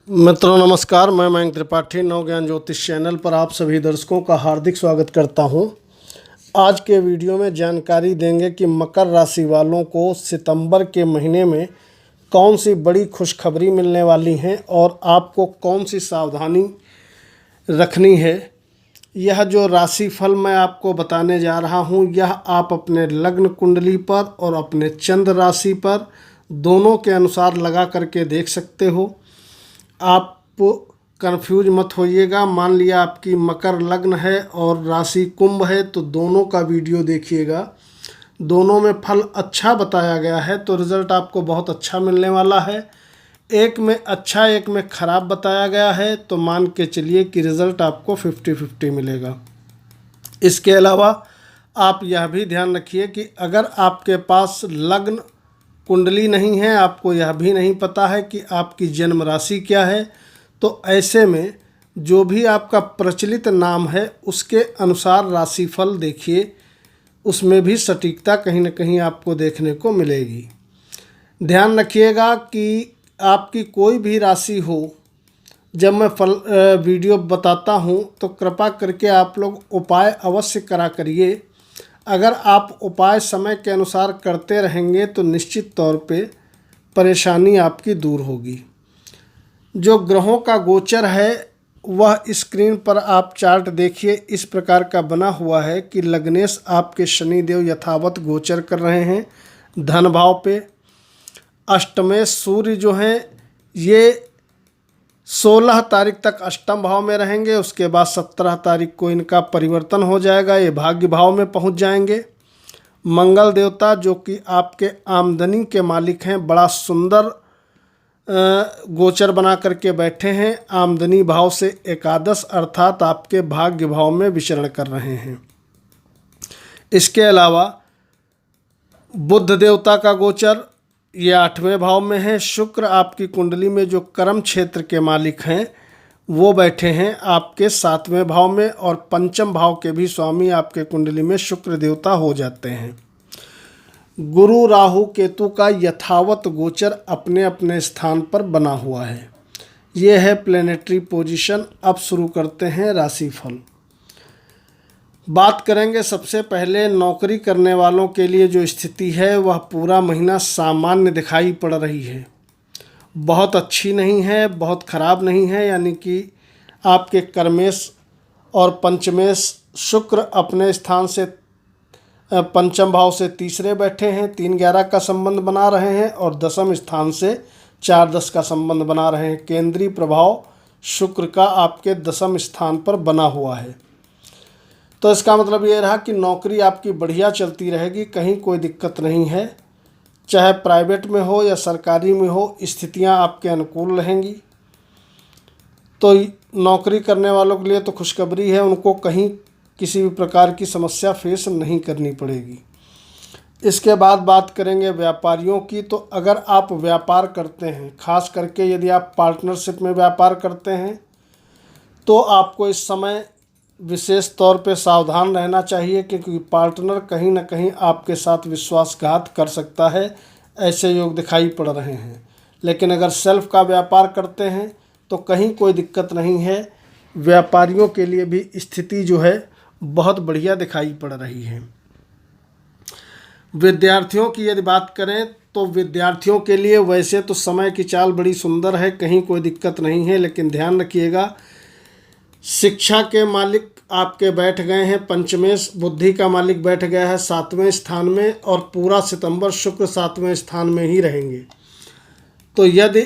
मित्रों नमस्कार, मैं मयंक त्रिपाठी नव ज्ञान ज्योतिष चैनल पर आप सभी दर्शकों का हार्दिक स्वागत करता हूं। आज के वीडियो में जानकारी देंगे कि मकर राशि वालों को सितंबर के महीने में कौन सी बड़ी खुशखबरी मिलने वाली हैं और आपको कौन सी सावधानी रखनी है। यह जो राशिफल मैं आपको बताने जा रहा हूं, यह आप अपने लग्न कुंडली पर और अपने चंद्र राशि पर दोनों के अनुसार लगा करके देख सकते हो। आप कंफ्यूज मत होइएगा। मान लिया आपकी मकर लग्न है और राशि कुंभ है तो दोनों का वीडियो देखिएगा। दोनों में फल अच्छा बताया गया है तो रिज़ल्ट आपको बहुत अच्छा मिलने वाला है। एक में अच्छा एक में ख़राब बताया गया है तो मान के चलिए कि रिज़ल्ट आपको 50-50 मिलेगा। इसके अलावा आप यह भी ध्यान रखिए कि अगर आपके पास लग्न कुंडली नहीं है, आपको यह भी नहीं पता है कि आपकी जन्म राशि क्या है, तो ऐसे में जो भी आपका प्रचलित नाम है उसके अनुसार राशिफल देखिए, उसमें भी सटीकता कहीं न कहीं आपको देखने को मिलेगी। ध्यान रखिएगा कि आपकी कोई भी राशि हो, जब मैं वीडियो बताता हूँ तो कृपा करके आप लोग उपाय अवश्य करा करिए। अगर आप उपाय समय के अनुसार करते रहेंगे तो निश्चित तौर पे परेशानी आपकी दूर होगी। जो ग्रहों का गोचर है वह स्क्रीन पर आप चार्ट देखिए, इस प्रकार का बना हुआ है कि लग्नेश आपके शनिदेव यथावत गोचर कर रहे हैं धन भाव पे। अष्टमेश सूर्य जो हैं ये 16 तारीख तक अष्टम भाव में रहेंगे, उसके बाद 17 तारीख को इनका परिवर्तन हो जाएगा, ये भाग्य भाव में पहुंच जाएंगे। मंगल देवता जो कि आपके आमदनी के मालिक हैं, बड़ा सुंदर गोचर बना करके बैठे हैं। आमदनी भाव से एकादश अर्थात आपके भाग्य भाव में विचरण कर रहे हैं। इसके अलावा बुध देवता का गोचर ये 8वें भाव में है। शुक्र आपकी कुंडली में जो कर्म क्षेत्र के मालिक हैं वो बैठे हैं आपके 7वें भाव में, और पंचम भाव के भी स्वामी आपके कुंडली में शुक्र देवता हो जाते हैं। गुरु राहु केतु का यथावत गोचर अपने अपने स्थान पर बना हुआ है। ये है प्लेनेटरी पोजीशन। अब शुरू करते हैं राशिफल। बात करेंगे सबसे पहले नौकरी करने वालों के लिए जो स्थिति है वह पूरा महीना सामान्य दिखाई पड़ रही है। बहुत अच्छी नहीं है, बहुत ख़राब नहीं है, यानी कि आपके कर्मेश और पंचमेश शुक्र अपने स्थान से पंचम भाव से तीसरे बैठे हैं, 3-11 का संबंध बना रहे हैं, और दसम स्थान से 4-10 का संबंध बना रहे हैं। केंद्रीय प्रभाव शुक्र का आपके दसम स्थान पर बना हुआ है। तो इसका मतलब ये रहा कि नौकरी आपकी बढ़िया चलती रहेगी, कहीं कोई दिक्कत नहीं है। चाहे प्राइवेट में हो या सरकारी में हो, स्थितियां आपके अनुकूल रहेंगी। तो नौकरी करने वालों के लिए तो खुशखबरी है, उनको कहीं किसी भी प्रकार की समस्या फेस नहीं करनी पड़ेगी। इसके बाद बात करेंगे व्यापारियों की। तो अगर आप व्यापार करते हैं, खास करके यदि आप पार्टनरशिप में व्यापार करते हैं, तो आपको इस समय विशेष तौर पे सावधान रहना चाहिए, क्योंकि पार्टनर कहीं ना कहीं आपके साथ विश्वासघात कर सकता है, ऐसे योग दिखाई पड़ रहे हैं। लेकिन अगर सेल्फ का व्यापार करते हैं तो कहीं कोई दिक्कत नहीं है। व्यापारियों के लिए भी स्थिति जो है बहुत बढ़िया दिखाई पड़ रही है। विद्यार्थियों की यदि बात करें तो विद्यार्थियों के लिए वैसे तो समय की चाल बड़ी सुंदर है, कहीं कोई दिक्कत नहीं है, लेकिन ध्यान रखिएगा शिक्षा के मालिक आपके बैठ गए हैं पंचमेश, बुद्धि का मालिक बैठ गया है 7वें स्थान में, और पूरा सितंबर शुक्र 7वें स्थान में ही रहेंगे। तो यदि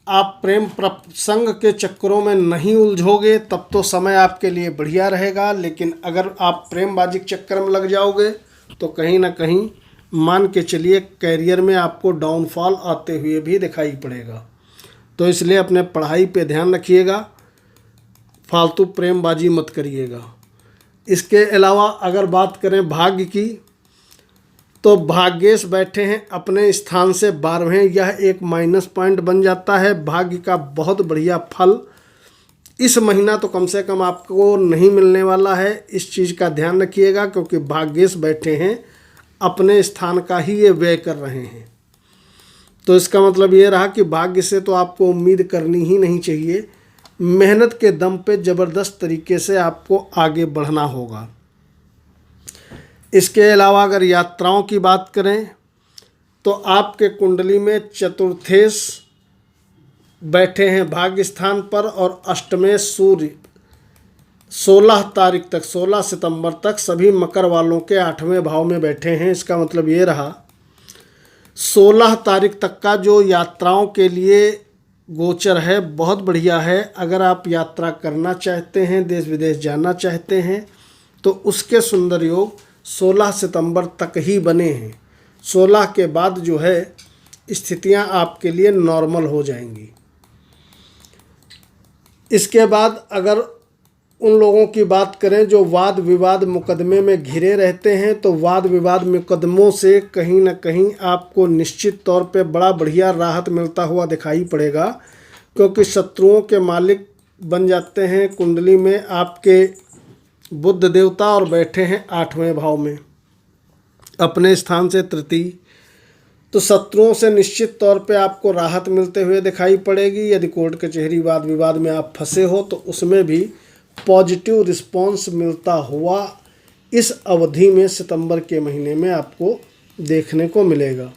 आप प्रेम प्रसंग के चक्करों में नहीं उलझोगे तब तो समय आपके लिए बढ़िया रहेगा, लेकिन अगर आप प्रेमबाजी के चक्कर में लग जाओगे तो कहीं ना कहीं मान के चलिए कैरियर में आपको डाउनफॉल आते हुए भी दिखाई पड़ेगा। तो इसलिए अपने पढ़ाई पे ध्यान रखिएगा, फालतू प्रेमबाजी मत करिएगा। इसके अलावा अगर बात करें भाग्य की, तो भाग्येश बैठे हैं अपने स्थान से 12वें, यह एक माइनस पॉइंट बन जाता है। भाग्य का बहुत बढ़िया फल इस महीना तो कम से कम आपको नहीं मिलने वाला है, इस चीज़ का ध्यान रखिएगा, क्योंकि भाग्येश बैठे हैं अपने स्थान का ही ये व्यय कर रहे हैं। तो इसका मतलब ये रहा कि भाग्य से तो आपको उम्मीद करनी ही नहीं चाहिए, मेहनत के दम पे ज़बरदस्त तरीके से आपको आगे बढ़ना होगा। इसके अलावा अगर यात्राओं की बात करें तो आपके कुंडली में चतुर्थेश बैठे हैं भाग्य स्थान पर और अष्टमेश सूर्य 16 तारीख तक, 16 सितंबर तक सभी मकर वालों के 8वें भाव में बैठे हैं। इसका मतलब ये रहा 16 तारीख तक का जो यात्राओं के लिए गोचर है बहुत बढ़िया है। अगर आप यात्रा करना चाहते हैं, देश विदेश जाना चाहते हैं, तो उसके सुंदर योग 16 सितंबर तक ही बने हैं। 16 के बाद जो है स्थितियां आपके लिए नॉर्मल हो जाएंगी। इसके बाद अगर उन लोगों की बात करें जो वाद विवाद मुकदमे में घिरे रहते हैं, तो वाद विवाद मुकदमों से कहीं ना कहीं आपको निश्चित तौर पे बड़ा बढ़िया राहत मिलता हुआ दिखाई पड़ेगा, क्योंकि शत्रुओं के मालिक बन जाते हैं कुंडली में आपके बुध देवता और बैठे हैं 8वें भाव में अपने स्थान से तृतीय। तो शत्रुओं से निश्चित तौर पे आपको राहत मिलते हुए दिखाई पड़ेगी। यदि कोर्ट कचहरी वाद विवाद में आप फंसे हो तो उसमें भी पॉजिटिव रिस्पांस मिलता हुआ इस अवधि में सितंबर के महीने में आपको देखने को मिलेगा।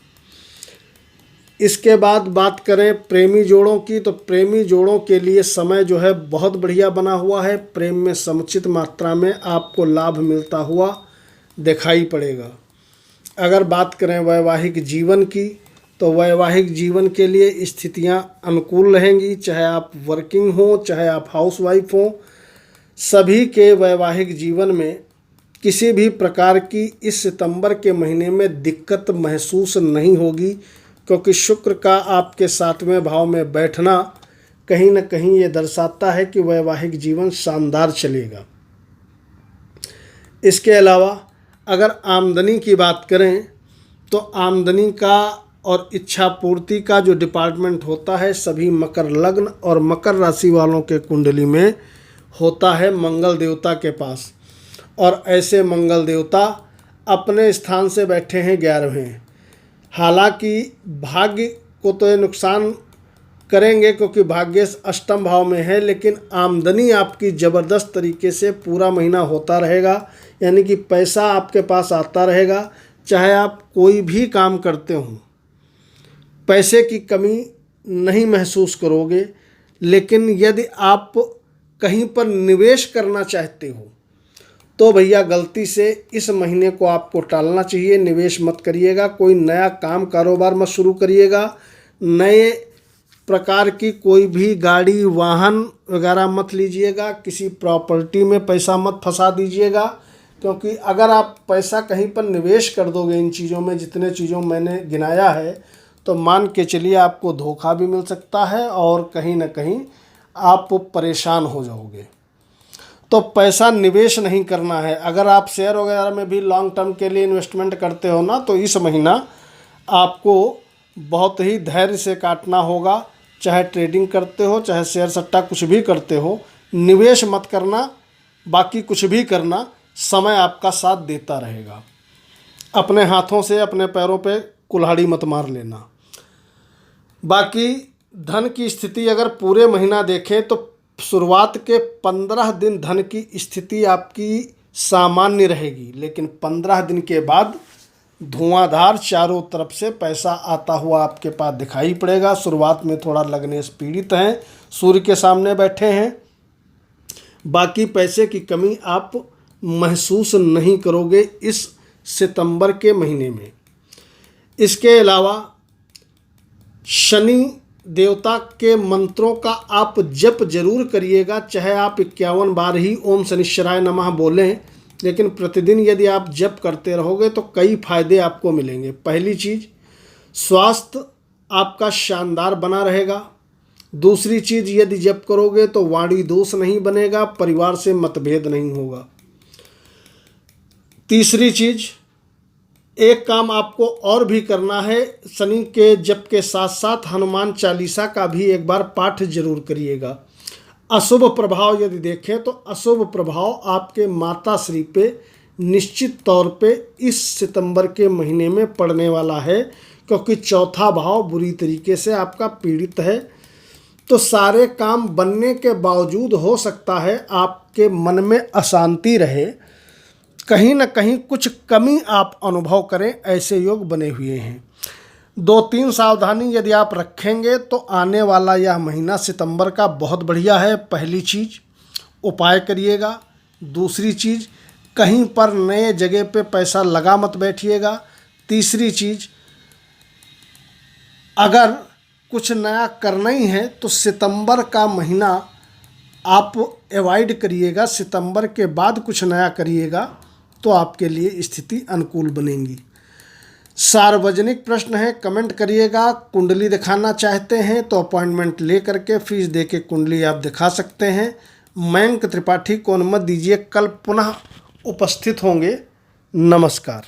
इसके बाद बात करें प्रेमी जोड़ों की, तो प्रेमी जोड़ों के लिए समय जो है बहुत बढ़िया बना हुआ है। प्रेम में समुचित मात्रा में आपको लाभ मिलता हुआ दिखाई पड़ेगा। अगर बात करें वैवाहिक जीवन की, तो वैवाहिक जीवन के लिए स्थितियां अनुकूल रहेंगी। चाहे आप वर्किंग हो, चाहे आप हाउसवाइफ हो, सभी के वैवाहिक जीवन में किसी भी प्रकार की इस सितंबर के महीने में दिक्कत महसूस नहीं होगी, क्योंकि शुक्र का आपके 7वें भाव में बैठना कहीं न कहीं ये दर्शाता है कि वैवाहिक जीवन शानदार चलेगा। इसके अलावा अगर आमदनी की बात करें तो आमदनी का और इच्छा पूर्ति का जो डिपार्टमेंट होता है सभी मकर लग्न और मकर राशि वालों के कुंडली में होता है मंगल देवता के पास, और ऐसे मंगल देवता अपने स्थान से बैठे हैं 11वें। हालांकि भाग्य को तो ये नुकसान करेंगे क्योंकि भाग्य अष्टम भाव में है, लेकिन आमदनी आपकी ज़बरदस्त तरीके से पूरा महीना होता रहेगा, यानी कि पैसा आपके पास आता रहेगा। चाहे आप कोई भी काम करते हो, पैसे की कमी नहीं महसूस करोगे। लेकिन यदि आप कहीं पर निवेश करना चाहते हो तो भैया गलती से इस महीने को आपको टालना चाहिए। निवेश मत करिएगा, कोई नया काम कारोबार मत शुरू करिएगा, नए प्रकार की कोई भी गाड़ी वाहन वगैरह मत लीजिएगा, किसी प्रॉपर्टी में पैसा मत फंसा दीजिएगा, क्योंकि अगर आप पैसा कहीं पर निवेश कर दोगे इन चीज़ों में, जितने चीज़ों मैंने गिनाया है, तो मान के चलिए आपको धोखा भी मिल सकता है और कहीं ना कहीं आप परेशान हो जाओगे। तो पैसा निवेश नहीं करना है। अगर आप शेयर वगैरह में भी लॉन्ग टर्म के लिए इन्वेस्टमेंट करते हो ना, तो इस महीना आपको बहुत ही धैर्य से काटना होगा। चाहे ट्रेडिंग करते हो, चाहे शेयर सट्टा कुछ भी करते हो, निवेश मत करना, बाकी कुछ भी करना, समय आपका साथ देता रहेगा। अपने हाथों से अपने पैरों पे कुल्हाड़ी मत मार लेना। बाकी धन की स्थिति अगर पूरे महीना देखें तो शुरुआत के 15 दिन धन की स्थिति आपकी सामान्य रहेगी, लेकिन 15 दिन के बाद धुआंधार चारों तरफ से पैसा आता हुआ आपके पास दिखाई पड़ेगा। शुरुआत में थोड़ा लगने से पीड़ित हैं, सूर्य के सामने बैठे हैं, बाकी पैसे की कमी आप महसूस नहीं करोगे इस सितंबर के महीने में। इसके अलावा शनि देवता के मंत्रों का आप जप जरूर करिएगा। चाहे आप 51 बार ही ओम शनिश्चराय नमः बोलें, लेकिन प्रतिदिन यदि आप जप करते रहोगे तो कई फायदे आपको मिलेंगे। पहली चीज़, स्वास्थ्य आपका शानदार बना रहेगा। दूसरी चीज़, यदि जप करोगे तो वाणी दोष नहीं बनेगा, परिवार से मतभेद नहीं होगा। तीसरी चीज़, एक काम आपको और भी करना है, शनि के जप के साथ साथ हनुमान चालीसा का भी एक बार पाठ जरूर करिएगा। अशुभ प्रभाव यदि देखें तो अशुभ प्रभाव आपके माता श्री पे निश्चित तौर पे इस सितंबर के महीने में पड़ने वाला है, क्योंकि चौथा भाव बुरी तरीके से आपका पीड़ित है। तो सारे काम बनने के बावजूद हो सकता है आपके मन में अशांति रहे, कहीं ना कहीं कुछ कमी आप अनुभव करें, ऐसे योग बने हुए हैं। 2-3 सावधानी यदि आप रखेंगे तो आने वाला यह महीना सितंबर का बहुत बढ़िया है। पहली चीज़, उपाय करिएगा। दूसरी चीज़, कहीं पर नए जगह पे पैसा लगा मत बैठिएगा। तीसरी चीज़, अगर कुछ नया करना ही है तो सितंबर का महीना आप अवॉइड करिएगा। सितंबर के बाद कुछ नया करिएगा तो आपके लिए स्थिति अनुकूल बनेगी। सार्वजनिक प्रश्न है, कमेंट करिएगा। कुंडली दिखाना चाहते हैं तो अपॉइंटमेंट ले करके फीस दे के कुंडली आप दिखा सकते हैं। मयंक त्रिपाठी को अनुमति दीजिए, कल पुनः उपस्थित होंगे। नमस्कार।